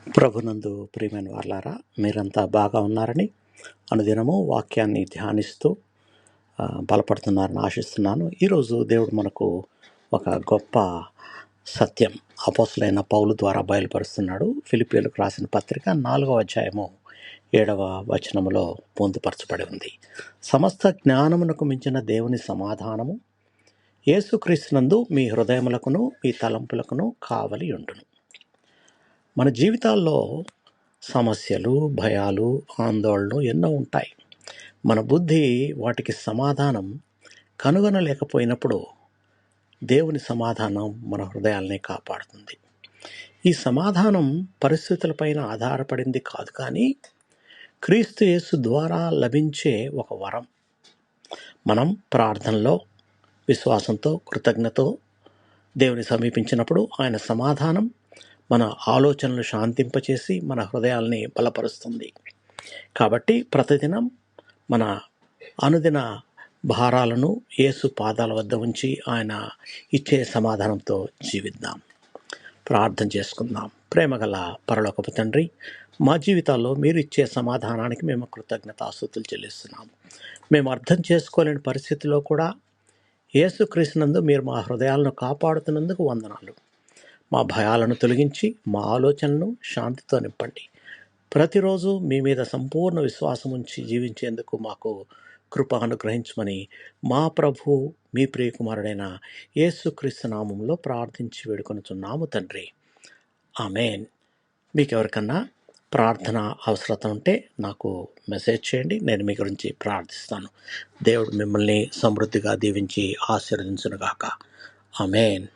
ప్రభునందు ప్రియమైన వాళ్ళారా, మీరంతా బాగా ఉన్నారని అనుదినము వాక్యాన్ని ధ్యానిస్తూ బలపడుతున్నారని ఆశిస్తున్నాను. ఈరోజు దేవుడు మనకు ఒక గొప్ప సత్యం అపోస్తులైన పౌలు ద్వారా బయలుపరుస్తున్నాడు. ఫిలిప్పీయులకు రాసిన పత్రిక 4వ అధ్యాయము 7వ వచనములో పొందుపరచబడి ఉంది. సమస్త జ్ఞానమునకు మించిన దేవుని సమాధానము యేసుక్రీస్తునందు మీ హృదయములకును మీ తలంపులకును కావలి ఉండును. మన జీవితాల్లో సమస్యలు, భయాలు, ఆందోళనలు ఎన్నో ఉంటాయి. మన బుద్ధి వాటికి సమాధానం కనుగొనలేకపోయినప్పుడు దేవుని సమాధానం మన హృదయాల్ని కాపాడుతుంది. ఈ సమాధానం పరిస్థితులపైన ఆధారపడింది కాదు, కానీ క్రీస్తు యేసు ద్వారా లభించే ఒక వరం. మనం ప్రార్థనలో విశ్వాసంతో, కృతజ్ఞతతో దేవుని సమీపించినప్పుడు ఆయన సమాధానం మన ఆలోచనలు శాంతింపచేసి మన హృదయాల్ని బలపరుస్తుంది. కాబట్టి ప్రతిదినం మన అనుదిన భారాలను యేసు పాదాల వద్ద ఉంచి ఆయన ఇచ్చే సమాధానంతో జీవిద్దాం. ప్రార్థన చేసుకుందాం. ప్రేమగల పరలోకపు తండ్రి, మా జీవితాల్లో మీరు ఇచ్చే సమాధానానికి మేము కృతజ్ఞతాస్తుతులు చెల్లిస్తున్నాము. మేము అర్థం చేసుకోలేని పరిస్థితిలో కూడా యేసుక్రీస్తునందు మీరు మా హృదయాలను కాపాడుతున్నందుకు వందనాలు. మా భయాలను తొలగించి మా ఆలోచనలను శాంతితో నింపండి. ప్రతిరోజు మీ మీద సంపూర్ణ విశ్వాసం ఉంచి జీవించేందుకు మాకు కృప అనుగ్రహించమని మా ప్రభు మీ ప్రియకుమారుడైన యేసుక్రీస్తు నామంలో ప్రార్థించి వేడుకొనుచున్నాము తండ్రి. ఆమేన్. మీకు ఎవరికన్నా ప్రార్థన అవసరత ఉంటే నాకు మెసేజ్ చేయండి, నేను మీ గురించి ప్రార్థిస్తాను. దేవుడు మిమ్మల్ని సమృద్ధిగా దీవించి ఆశీర్వదించునుగాక. ఆమేన్.